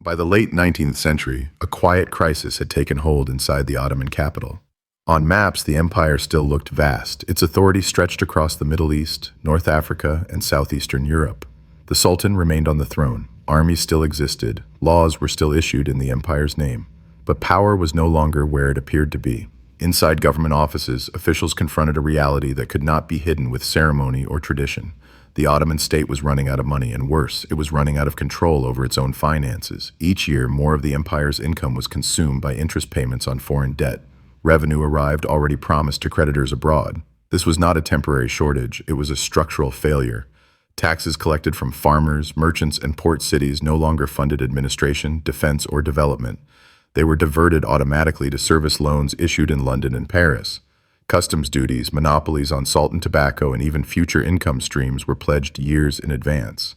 By the late 19th century, a quiet crisis had taken hold inside the Ottoman capital. On maps, the empire still looked vast. Its authority stretched across the Middle East, North Africa, and southeastern Europe. The Sultan remained on the throne. Armies still existed. Laws were still issued in the empire's name. But power was no longer where it appeared to be. Inside government offices, officials confronted a reality that could not be hidden with ceremony or tradition. The Ottoman state was running out of money, and worse, it was running out of control over its own finances. Each year, more of the empire's income was consumed by interest payments on foreign debt. Revenue arrived already promised to creditors abroad. This was not a temporary shortage, it was a structural failure. Taxes collected from farmers, merchants, and port cities no longer funded administration, defense, or development. They were diverted automatically to service loans issued in London and Paris. Customs duties, monopolies on salt and tobacco, and even future income streams were pledged years in advance.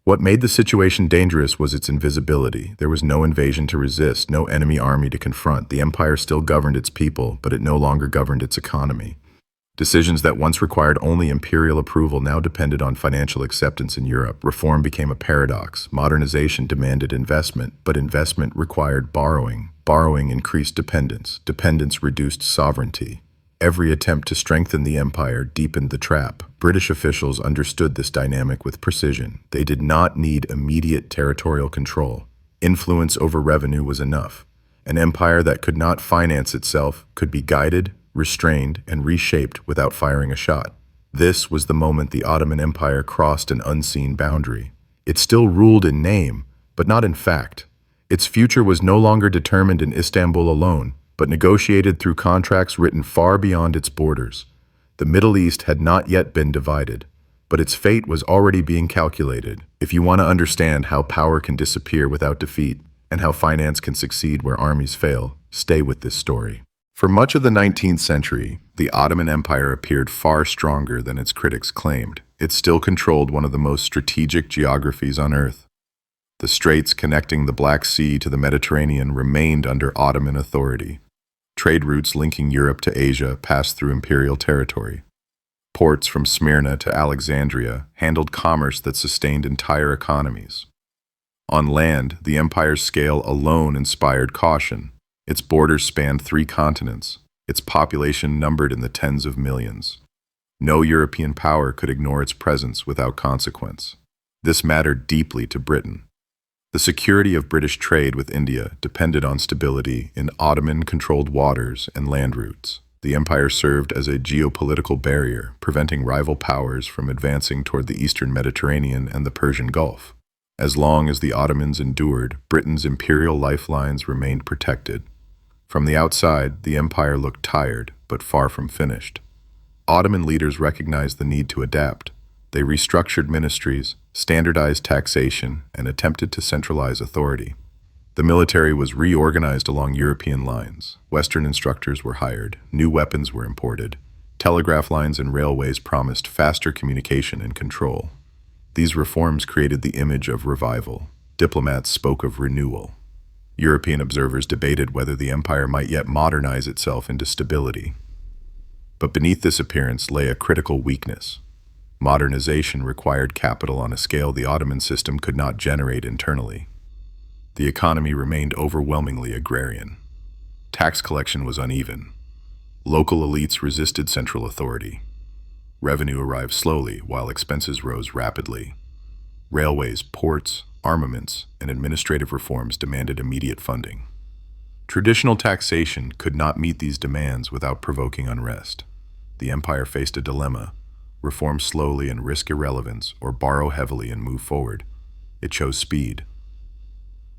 What made the situation dangerous was its invisibility. There was no invasion to resist, no enemy army to confront. The empire still governed its people, but it no longer governed its economy. Decisions that once required only imperial approval now depended on financial acceptance in Europe. Reform became a paradox. Modernization demanded investment, but investment required borrowing. Borrowing increased dependence. Dependence reduced sovereignty. Every attempt to strengthen the empire deepened the trap. British officials understood this dynamic with precision. They did not need immediate territorial control. Influence over revenue was enough. An empire that could not finance itself could be guided, restrained, and reshaped without firing a shot. This was the moment the Ottoman Empire crossed an unseen boundary. It still ruled in name, but not in fact. Its future was no longer determined in Istanbul alone, but negotiated through contracts written far beyond its borders. The Middle East had not yet been divided, but its fate was already being calculated. If you want to understand how power can disappear without defeat, and how finance can succeed where armies fail, stay with this story. For much of the 19th century, the Ottoman Empire appeared far stronger than its critics claimed. It still controlled one of the most strategic geographies on Earth. The straits connecting the Black Sea to the Mediterranean remained under Ottoman authority. Trade routes linking Europe to Asia passed through imperial territory. Ports from Smyrna to Alexandria handled commerce that sustained entire economies. On land, the empire's scale alone inspired caution. Its borders spanned 3 continents. Its population numbered in the tens of millions. No European power could ignore its presence without consequence. This mattered deeply to Britain. The security of British trade with India depended on stability in Ottoman-controlled waters and land routes. The empire served as a geopolitical barrier, preventing rival powers from advancing toward the eastern Mediterranean and the Persian Gulf. As long as the Ottomans endured, Britain's imperial lifelines remained protected. From the outside, the empire looked tired, but far from finished. Ottoman leaders recognized the need to adapt. They restructured ministries, standardized taxation, and attempted to centralize authority. The military was reorganized along European lines. Western instructors were hired, new weapons were imported. Telegraph lines and railways promised faster communication and control. These reforms created the image of revival. Diplomats spoke of renewal. European observers debated whether the empire might yet modernize itself into stability. But beneath this appearance lay a critical weakness. Modernization required capital on a scale the Ottoman system could not generate internally. The economy remained overwhelmingly agrarian. Tax collection was uneven. Local elites resisted central authority. Revenue arrived slowly while expenses rose rapidly. Railways, ports, armaments, and administrative reforms demanded immediate funding. Traditional taxation could not meet these demands without provoking unrest. The empire faced a dilemma: reform slowly and risk irrelevance, or borrow heavily and move forward. It chose speed.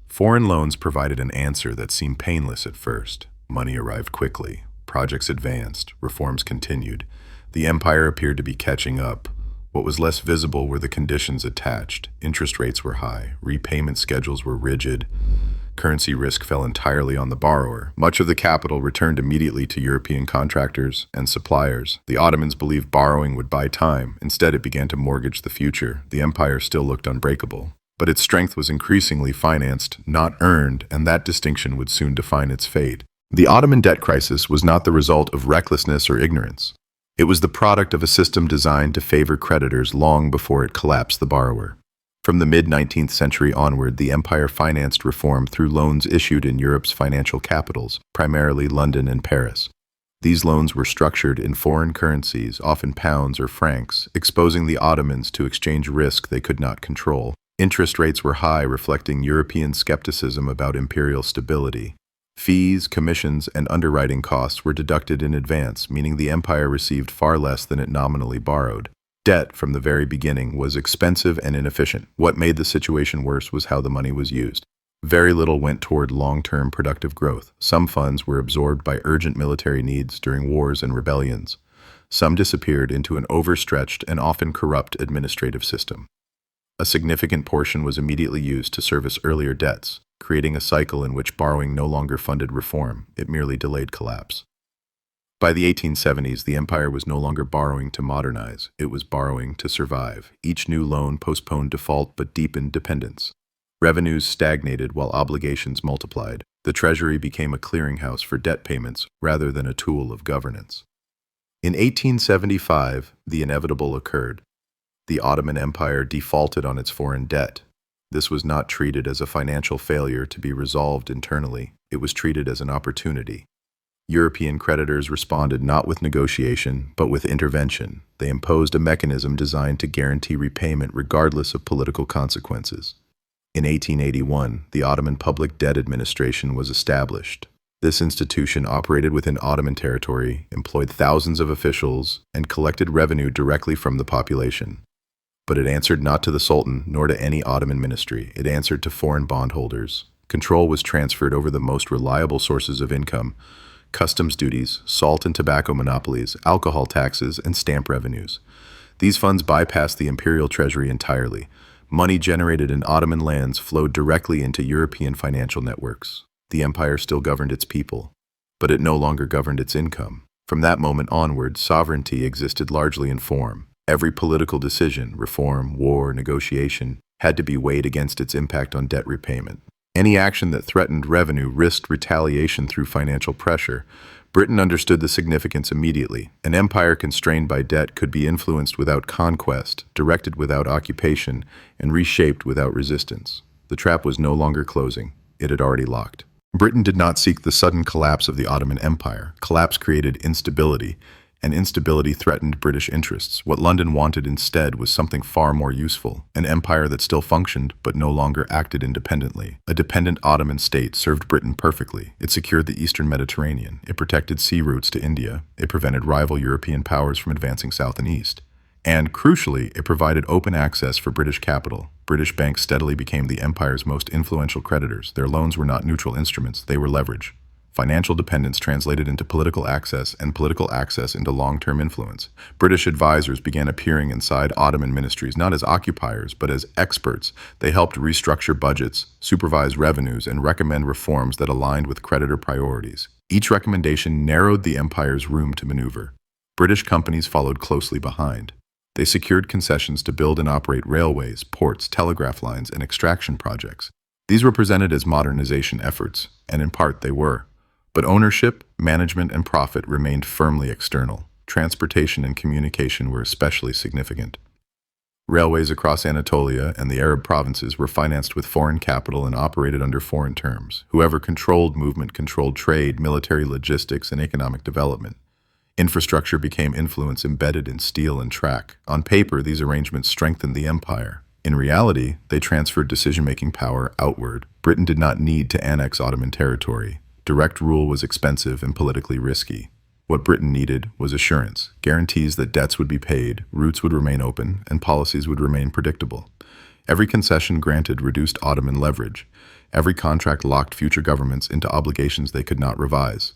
Foreign loans provided an answer that seemed painless at first. Money arrived quickly. Projects advanced. Reforms continued. The empire appeared to be catching up. What was less visible were the conditions attached. Interest rates were high. Repayment schedules were rigid. Currency risk fell entirely on the borrower. Much of the capital returned immediately to European contractors and suppliers. The Ottomans believed borrowing would buy time. Instead, it began to mortgage the future. The empire still looked unbreakable. But its strength was increasingly financed, not earned, and that distinction would soon define its fate. The Ottoman debt crisis was not the result of recklessness or ignorance. It was the product of a system designed to favor creditors long before it collapsed the borrower. From the mid-19th century onward, the empire financed reform through loans issued in Europe's financial capitals, primarily London and Paris. These loans were structured in foreign currencies, often pounds or francs, exposing the Ottomans to exchange risk they could not control. Interest rates were high, reflecting European skepticism about imperial stability. Fees, commissions, and underwriting costs were deducted in advance, meaning the empire received far less than it nominally borrowed. Debt, from the very beginning, was expensive and inefficient. What made the situation worse was how the money was used. Very little went toward long-term productive growth. Some funds were absorbed by urgent military needs during wars and rebellions. Some disappeared into an overstretched and often corrupt administrative system. A significant portion was immediately used to service earlier debts, creating a cycle in which borrowing no longer funded reform, it merely delayed collapse. By the 1870s, the empire was no longer borrowing to modernize, it was borrowing to survive. Each new loan postponed default but deepened dependence. Revenues stagnated while obligations multiplied. The treasury became a clearinghouse for debt payments rather than a tool of governance. In 1875, the inevitable occurred. The Ottoman Empire defaulted on its foreign debt. This was not treated as a financial failure to be resolved internally, it was treated as an opportunity. European creditors responded not with negotiation, but with intervention. They imposed a mechanism designed to guarantee repayment regardless of political consequences. In 1881, the Ottoman Public Debt Administration was established. This institution operated within Ottoman territory, employed thousands of officials, and collected revenue directly from the population. But it answered not to the Sultan, nor to any Ottoman ministry. It answered to foreign bondholders. Control was transferred over the most reliable sources of income: customs duties, salt and tobacco monopolies, alcohol taxes, and stamp revenues. These funds bypassed the imperial treasury entirely. Money generated in Ottoman lands flowed directly into European financial networks. The empire still governed its people, but it no longer governed its income. From that moment onward, sovereignty existed largely in form. Every political decision, reform, war, negotiation, had to be weighed against its impact on debt repayment. Any action that threatened revenue risked retaliation through financial pressure. Britain understood the significance immediately. An empire constrained by debt could be influenced without conquest, directed without occupation, and reshaped without resistance. The trap was no longer closing. It had already locked. Britain did not seek the sudden collapse of the Ottoman Empire. Collapse created instability, and instability threatened British interests. What London wanted instead was something far more useful, an empire that still functioned but no longer acted independently. A dependent Ottoman state served Britain perfectly. It secured the eastern Mediterranean. It protected sea routes to India. It prevented rival European powers from advancing south and east. And, crucially, it provided open access for British capital. British banks steadily became the empire's most influential creditors. Their loans were not neutral instruments, they were leverage. Financial dependence translated into political access, and political access into long-term influence. British advisors began appearing inside Ottoman ministries not as occupiers, but as experts. They helped restructure budgets, supervise revenues, and recommend reforms that aligned with creditor priorities. Each recommendation narrowed the empire's room to maneuver. British companies followed closely behind. They secured concessions to build and operate railways, ports, telegraph lines, and extraction projects. These were presented as modernization efforts, and in part they were. But ownership, management, and profit remained firmly external. Transportation and communication were especially significant. Railways across Anatolia and the Arab provinces were financed with foreign capital and operated under foreign terms. Whoever controlled movement controlled trade, military logistics, and economic development. Infrastructure became influence embedded in steel and track. On paper, these arrangements strengthened the empire. In reality, they transferred decision-making power outward. Britain did not need to annex Ottoman territory. Direct rule was expensive and politically risky. What Britain needed was assurance, guarantees that debts would be paid, routes would remain open, and policies would remain predictable. Every concession granted reduced Ottoman leverage. Every contract locked future governments into obligations they could not revise.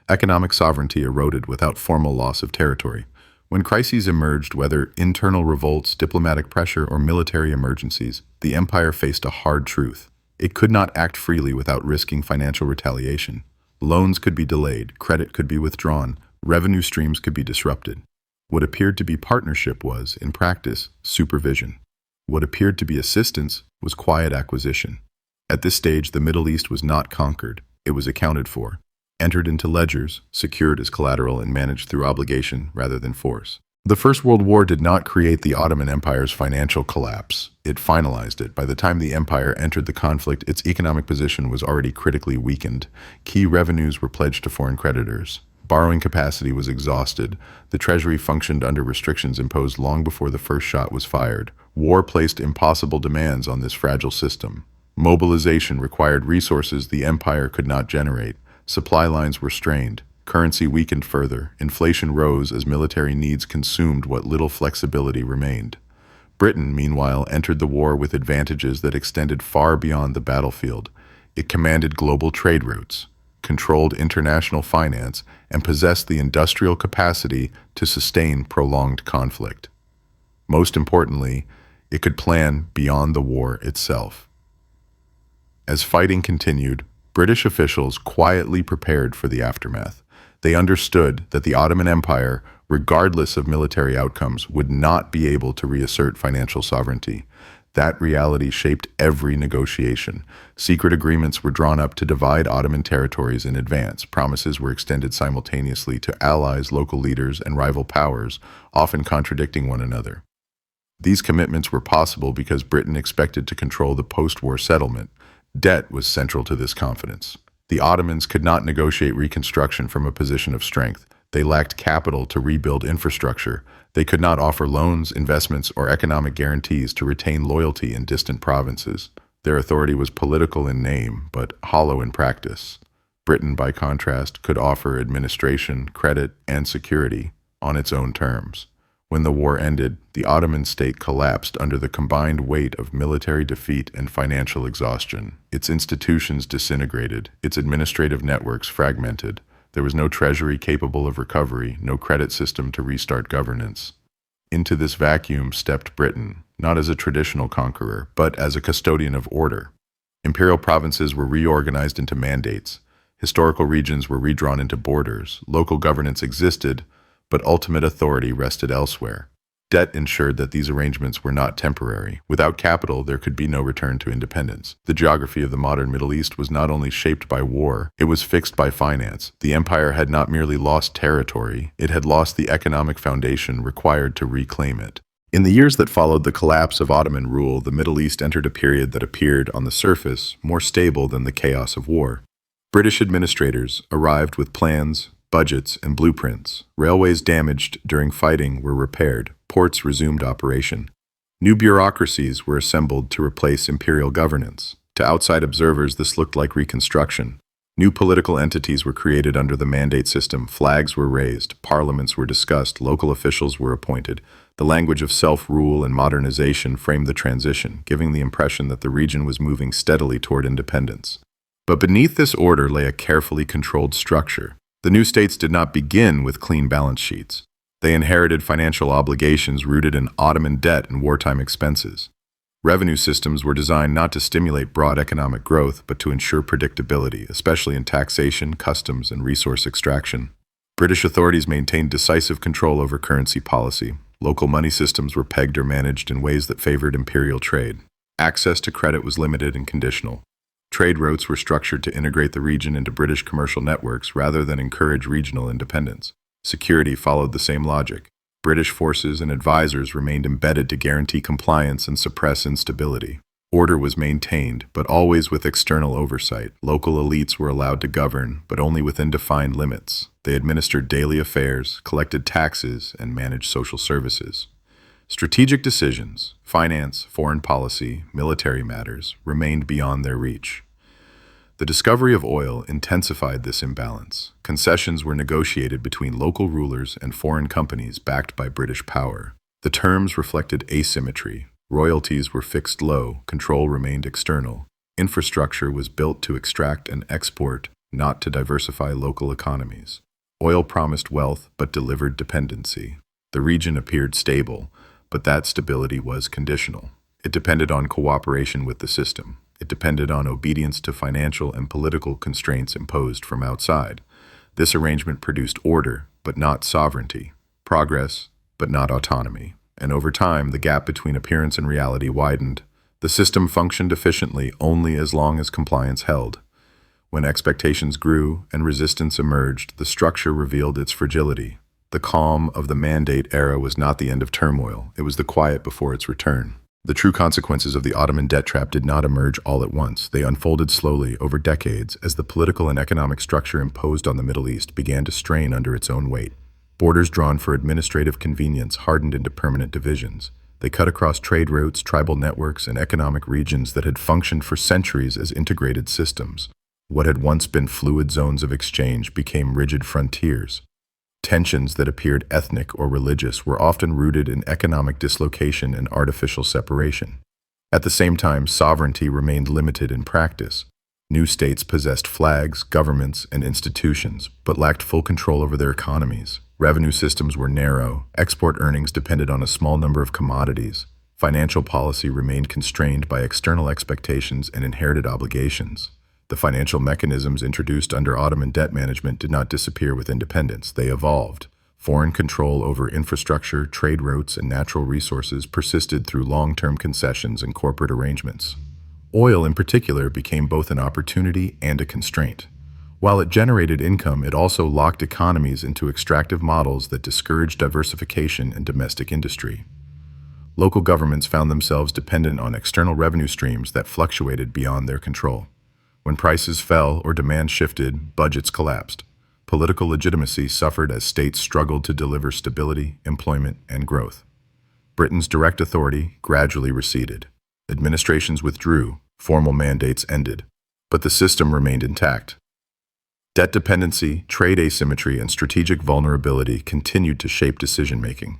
Economic sovereignty eroded without formal loss of territory. When crises emerged, whether internal revolts, diplomatic pressure, or military emergencies, the empire faced a hard truth. It could not act freely without risking financial retaliation. Loans could be delayed, credit could be withdrawn, revenue streams could be disrupted. What appeared to be partnership was, in practice, supervision. What appeared to be assistance was quiet acquisition. At this stage, the Middle East was not conquered, it was accounted for, entered into ledgers, secured as collateral, and managed through obligation rather than force. The First World War did not create the Ottoman Empire's financial collapse. It finalized it. By the time the empire entered the conflict, its economic position was already critically weakened. Key revenues were pledged to foreign creditors. Borrowing capacity was exhausted. The treasury functioned under restrictions imposed long before the first shot was fired. War placed impossible demands on this fragile system. Mobilization required resources the empire could not generate. Supply lines were strained. Currency weakened further. Inflation rose as military needs consumed what little flexibility remained. Britain, meanwhile, entered the war with advantages that extended far beyond the battlefield. It commanded global trade routes, controlled international finance, and possessed the industrial capacity to sustain prolonged conflict. Most importantly, it could plan beyond the war itself. As fighting continued, British officials quietly prepared for the aftermath. They understood that the Ottoman Empire, regardless of military outcomes, would not be able to reassert financial sovereignty. That reality shaped every negotiation. Secret agreements were drawn up to divide Ottoman territories in advance. Promises were extended simultaneously to allies, local leaders, and rival powers, often contradicting one another. These commitments were possible because Britain expected to control the post-war settlement. Debt was central to this confidence. The Ottomans could not negotiate reconstruction from a position of strength. They lacked capital to rebuild infrastructure. They could not offer loans, investments, or economic guarantees to retain loyalty in distant provinces. Their authority was political in name, but hollow in practice. Britain, by contrast, could offer administration, credit, and security on its own terms. When the war ended, the Ottoman state collapsed under the combined weight of military defeat and financial exhaustion. Its institutions disintegrated, its administrative networks fragmented. There was no treasury capable of recovery, no credit system to restart governance. Into this vacuum stepped Britain, not as a traditional conqueror, but as a custodian of order. Imperial provinces were reorganized into mandates. Historical regions were redrawn into borders. Local governance existed, but ultimate authority rested elsewhere. Debt ensured that these arrangements were not temporary. Without capital, there could be no return to independence. The geography of the modern Middle East was not only shaped by war, it was fixed by finance. The empire had not merely lost territory, it had lost the economic foundation required to reclaim it. In the years that followed the collapse of Ottoman rule, the Middle East entered a period that appeared, on the surface, more stable than the chaos of war. British administrators arrived with plans, budgets, and blueprints. Railways damaged during fighting were repaired. Ports resumed operation. New bureaucracies were assembled to replace imperial governance. To outside observers, this looked like reconstruction. New political entities were created under the mandate system. Flags were raised. Parliaments were discussed. Local officials were appointed. The language of self-rule and modernization framed the transition, giving the impression that the region was moving steadily toward independence. But beneath this order lay a carefully controlled structure. The new states did not begin with clean balance sheets. They inherited financial obligations rooted in Ottoman debt and wartime expenses. Revenue systems were designed not to stimulate broad economic growth, but to ensure predictability, especially in taxation, customs, and resource extraction. British authorities maintained decisive control over currency policy. Local money systems were pegged or managed in ways that favored imperial trade. Access to credit was limited and conditional. Trade routes were structured to integrate the region into British commercial networks rather than encourage regional independence. Security followed the same logic. British forces and advisors remained embedded to guarantee compliance and suppress instability. Order was maintained, but always with external oversight. Local elites were allowed to govern, but only within defined limits. They administered daily affairs, collected taxes, and managed social services. Strategic decisions, finance, foreign policy, military matters, remained beyond their reach. The discovery of oil intensified this imbalance. Concessions were negotiated between local rulers and foreign companies backed by British power. The terms reflected asymmetry. Royalties were fixed low, control remained external. Infrastructure was built to extract and export, not to diversify local economies. Oil promised wealth but delivered dependency. The region appeared stable, but that stability was conditional. It depended on cooperation with the system. It depended on obedience to financial and political constraints imposed from outside. This arrangement produced order, but not sovereignty, progress, but not autonomy. And over time, the gap between appearance and reality widened. The system functioned efficiently only as long as compliance held. When expectations grew and resistance emerged, the structure revealed its fragility. The The calm of the Mandate era was not the end of turmoil, it was the quiet before its return. The true consequences of the Ottoman debt trap did not emerge all at once. They unfolded slowly over decades as the political and economic structure imposed on the Middle East began to strain under its own weight. Borders drawn for administrative convenience hardened into permanent divisions. They cut across trade routes, tribal networks, and economic regions that had functioned for centuries as integrated systems. What had once been fluid zones of exchange became rigid frontiers. Tensions that appeared ethnic or religious were often rooted in economic dislocation and artificial separation. At the same time, sovereignty remained limited in practice. New states possessed flags, governments, and institutions, but lacked full control over their economies. Revenue systems were narrow, export earnings depended on a small number of commodities. Financial policy remained constrained by external expectations and inherited obligations. The financial mechanisms introduced under Ottoman debt management did not disappear with independence, they evolved. Foreign control over infrastructure, trade routes, and natural resources persisted through long-term concessions and corporate arrangements. Oil, in particular, became both an opportunity and a constraint. While it generated income, it also locked economies into extractive models that discouraged diversification and domestic industry. Local governments found themselves dependent on external revenue streams that fluctuated beyond their control. When prices fell or demand shifted, budgets collapsed. Political legitimacy suffered as states struggled to deliver stability, employment, and growth. Britain's direct authority gradually receded. Administrations withdrew, formal mandates ended, but the system remained intact. Debt dependency, trade asymmetry, and strategic vulnerability continued to shape decision-making.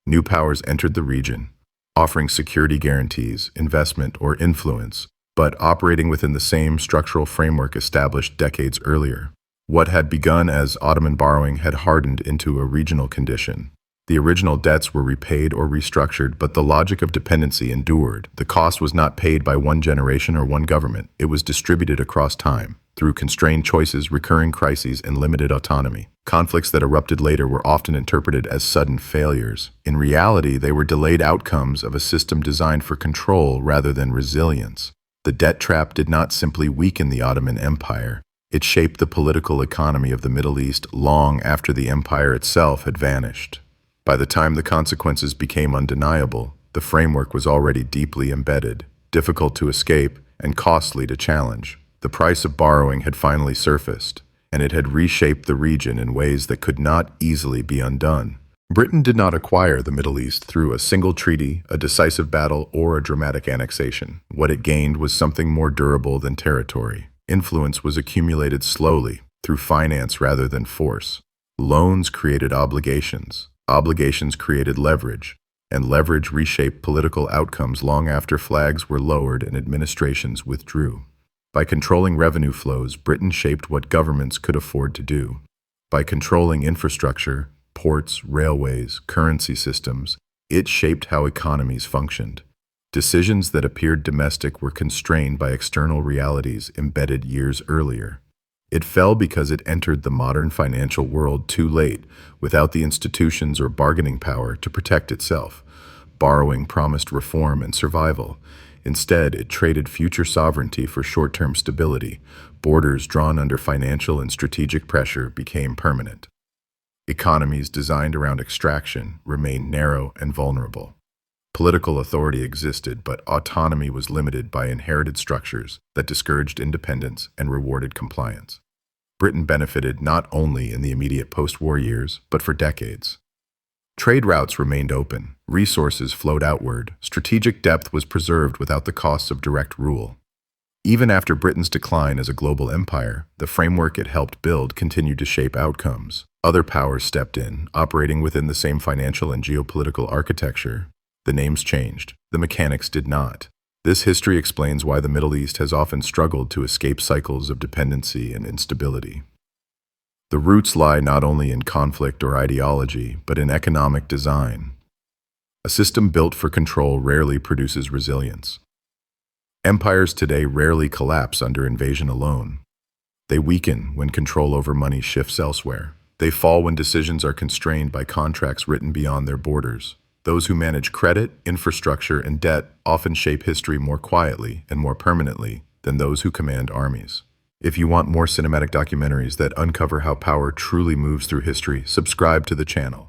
New powers entered the region, offering security guarantees, investment, or influence, but operating within the same structural framework established decades earlier. What had begun as Ottoman borrowing had hardened into a regional condition. The original debts were repaid or restructured, but the logic of dependency endured. The cost was not paid by one generation or one government. It was distributed across time, through constrained choices, recurring crises, and limited autonomy. Conflicts that erupted later were often interpreted as sudden failures. In reality, they were delayed outcomes of a system designed for control rather than resilience. The debt trap did not simply weaken the Ottoman Empire. It shaped the political economy of the Middle East long after the empire itself had vanished. By the time the consequences became undeniable, the framework was already deeply embedded, difficult to escape, and costly to challenge. The price of borrowing had finally surfaced, and it had reshaped the region in ways that could not easily be undone. Britain did not acquire the Middle East through a single treaty, a decisive battle, or a dramatic annexation. What it gained was something more durable than territory. Influence was accumulated slowly, through finance rather than force. Loans created obligations. Obligations created leverage, and leverage reshaped political outcomes long after flags were lowered and administrations withdrew. By controlling revenue flows, Britain shaped what governments could afford to do. By controlling infrastructure, ports, railways, currency systems, it shaped how economies functioned. Decisions that appeared domestic were constrained by external realities embedded years earlier. It fell because it entered the modern financial world too late, without the institutions or bargaining power to protect itself. Borrowing promised reform and survival. Instead, it traded future sovereignty for short-term stability. Borders drawn under financial and strategic pressure became permanent. Economies designed around extraction remained narrow and vulnerable. Political authority existed, but autonomy was limited by inherited structures that discouraged independence and rewarded compliance. Britain benefited not only in the immediate post-war years, but for decades. Trade routes remained open, resources flowed outward, strategic depth was preserved without the costs of direct rule. Even after Britain's decline as a global empire, the framework it helped build continued to shape outcomes. Other powers stepped in, operating within the same financial and geopolitical architecture. The names changed. The mechanics did not. This history explains why the Middle East has often struggled to escape cycles of dependency and instability. The roots lie not only in conflict or ideology, but in economic design. A system built for control rarely produces resilience. Empires today rarely collapse under invasion alone. They weaken when control over money shifts elsewhere. They fall when decisions are constrained by contracts written beyond their borders. Those who manage credit, infrastructure, and debt often shape history more quietly and more permanently than those who command armies. If you want more cinematic documentaries that uncover how power truly moves through history, subscribe to the channel.